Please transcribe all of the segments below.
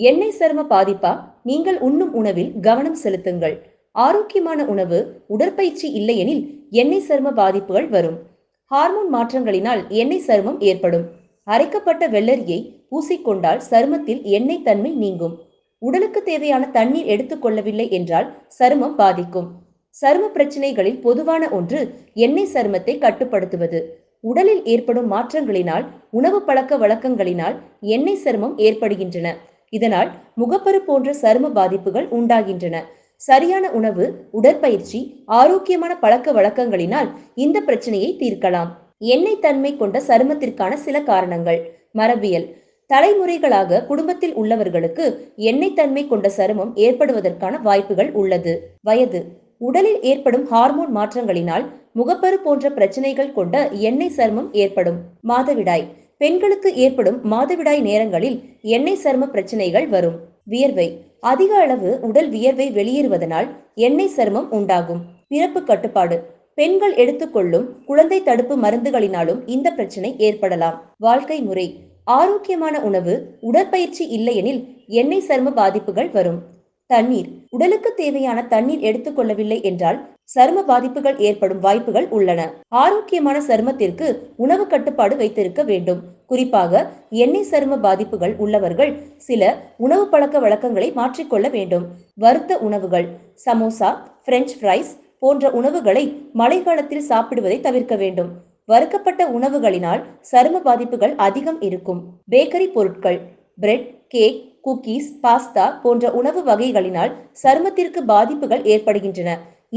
எண்ணெய் சரும பாதிப்பா? நீங்கள் உண்ணும் உணவில் கவனம் செலுத்துங்கள். ஆரோக்கியமான உணவு, உடற்பயிற்சி இல்லையெனில் எண்ணெய் சரும பாதிப்புகள் வரும். ஹார்மோன் மாற்றங்களினால் எண்ணெய் சருமம் ஏற்படும். அரைக்கப்பட்ட வெள்ளரியை பூசிக்கொண்டால் சருமத்தில் எண்ணெய் தன்மை நீங்கும். உடலுக்கு தேவையான தண்ணீர் எடுத்துக்கொள்ளவில்லை என்றால் சருமம் பாதிக்கும். சரும பிரச்சனைகளில் பொதுவான ஒன்று எண்ணெய் சருமத்தை கட்டுப்படுத்துவது. உடலில் ஏற்படும் மாற்றங்களினால், உணவு பழக்க வழக்கங்களினால் எண்ணெய் சருமம் ஏற்படுகின்றன. இதனால் முகப்பரு போன்ற சரும பாதிப்புகள் உண்டாகின்றன. சரியான உணவு, உடற்பயிற்சி, ஆரோக்கியமான பழக்க வழக்கங்களினால் இந்த பிரச்சனையை தீர்க்கலாம். எண்ணெய் தன்மை கொண்ட சருமத்திற்கான சில காரணங்கள். மரபியல். தலைமுறைகளாக குடும்பத்தில் உள்ளவர்களுக்கு எண்ணெய் தன்மை கொண்ட சருமம் ஏற்படுவதற்கான வாய்ப்புகள் உள்ளது. வயது. உடலில் ஏற்படும் ஹார்மோன் மாற்றங்களினால் முகப்பரு போன்ற பிரச்சனைகள் கொண்ட எண்ணெய் சருமம் ஏற்படும். மாதவிடாய். பெண்களுக்கு ஏற்படும் மாதவிடாய் நேரங்களில் எண்ணெய் சரும பிரச்சனைகள் வரும். வியர்வை. அதிக அளவு உடல் வியர்வை வெளியேறுவதனால் எண்ணெய் சருமம் உண்டாகும். பிறப்பு கட்டுப்பாடு. பெண்கள் எடுத்துக்கொள்ளும் குழந்தை தடுப்பு மருந்துகளினாலும் இந்த பிரச்சனை ஏற்படலாம். வாழ்க்கை முறை. ஆரோக்கியமான உணவு, உடற்பயிற்சி இல்லையெனில் எண்ணெய் சரும பாதிப்புகள் வரும். தண்ணீர். உடலுக்கு தேவையான தண்ணீர் எடுத்துக்கொள்ளவில்லை என்றால் சரும பாதிப்புகள் ஏற்படும் வாய்ப்புகள் உள்ளன. ஆரோக்கியமான சருமத்திற்கு உணவு கட்டுப்பாடு வைத்திருக்க வேண்டும். குறிப்பாக எண்ணெய் சரும பாதிப்புகள் உள்ளவர்கள் சில உணவு பழக்க வழக்கங்களை மாற்றிக்கொள்ள வேண்டும். வறுத்த உணவுகள், சமோசா, பிரெஞ்ச் ஃப்ரைஸ் போன்ற உணவுகளை மழைக்காலத்தில் சாப்பிடுவதை தவிர்க்க வேண்டும். வறுக்கப்பட்ட உணவுகளினால் சரும பாதிப்புகள் அதிகம் இருக்கும். பேக்கரி பொருட்கள், பிரெட், கேக், குக்கீஸ், பாஸ்தா போன்ற உணவு வகைகளினால் சருமத்திற்கு பாதிப்புகள் ஏற்படுகின்றன.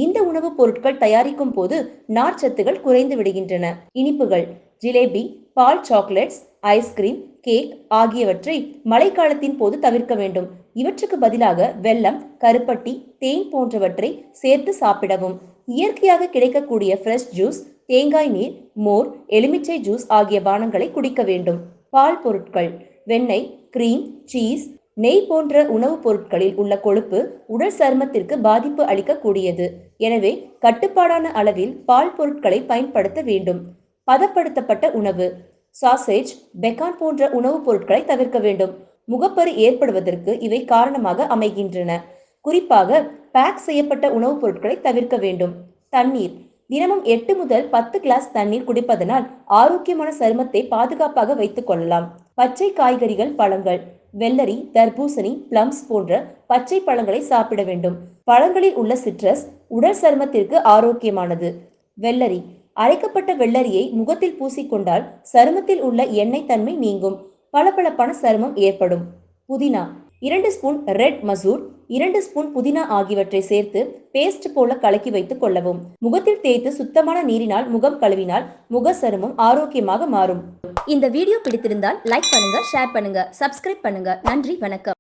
இந்த உணவுப் பொருட்கள் தயாரிக்கும் போது நார்ச்சத்துகள் குறைந்து விடுகின்றன. இனிப்புகள், ஜிலேபி, பால் சாக்லேட்ஸ், ஐஸ்கிரீம், கேக் ஆகியவற்றை மழைக்காலத்தின் போது தவிர்க்க வேண்டும். இவற்றுக்கு பதிலாக வெல்லம், கருப்பட்டி, தேன் போன்றவற்றை சேர்த்து சாப்பிடவும். இயற்கையாக கிடைக்கக்கூடிய ஃப்ரெஷ் ஜூஸ், தேங்காய் நீர், மோர், எலுமிச்சை ஜூஸ் ஆகிய பானங்களை குடிக்க வேண்டும். பால் பொருட்கள், வெண்ணெய், கிரீம், சீஸ், நெய் போன்ற உணவுப் பொருட்களில் உள்ள கொழுப்பு உடல் சருமத்திற்கு பாதிப்பு அளிக்கக்கூடியது. எனவே கட்டுப்பாடான அளவில் பால் பொருட்களை பயன்படுத்த வேண்டும். பதப்படுத்தப்பட்ட உணவு, சாசேஜ், பெக்கான் போன்ற உணவுப் பொருட்களை தவிர்க்க வேண்டும். முகப்பரு ஏற்படுவதற்கு இவை காரணமாக அமைகின்றன. குறிப்பாக பேக் செய்யப்பட்ட உணவுப் பொருட்களை தவிர்க்க வேண்டும். தண்ணீர். தினமும் 8 முதல் 10 கிளாஸ் தண்ணீர் குடிப்பதனால் ஆரோக்கியமான சருமத்தை பாதுகாப்பாக வைத்துக் கொள்ளலாம். பச்சை காய்கறிகள், பழங்கள், வெள்ளரி, தர்பூசணி, பிளம்ஸ் போன்ற பச்சை பழங்களை சாப்பிட வேண்டும். பழங்களில் உள்ள சிட்ரஸ் உடல் சருமத்திற்கு ஆரோக்கியமானது. வெள்ளரி. அரைக்கப்பட்ட வெள்ளரியை முகத்தில் பூசிக்கொண்டால் சருமத்தில் உள்ள எண்ணெய் தன்மை நீங்கும். பளபளப்பான சருமம் ஏற்படும். புதினா. 2 ஸ்பூன் ரெட் மசூர், 2 ஸ்பூன் புதினா ஆகியவற்றை சேர்த்து பேஸ்ட் போல கலக்கி வைத்துக் கொள்ளவும். முகத்தில் தேய்த்து சுத்தமான நீரினால் முகம் கழுவினால் முக சருமம் ஆரோக்கியமாக மாறும். இந்த வீடியோ பிடித்திருந்தால் லைக் பண்ணுங்க, ஷேர் பண்ணுங்க, சப்ஸ்கிரைப் பண்ணுங்க. நன்றி, வணக்கம்.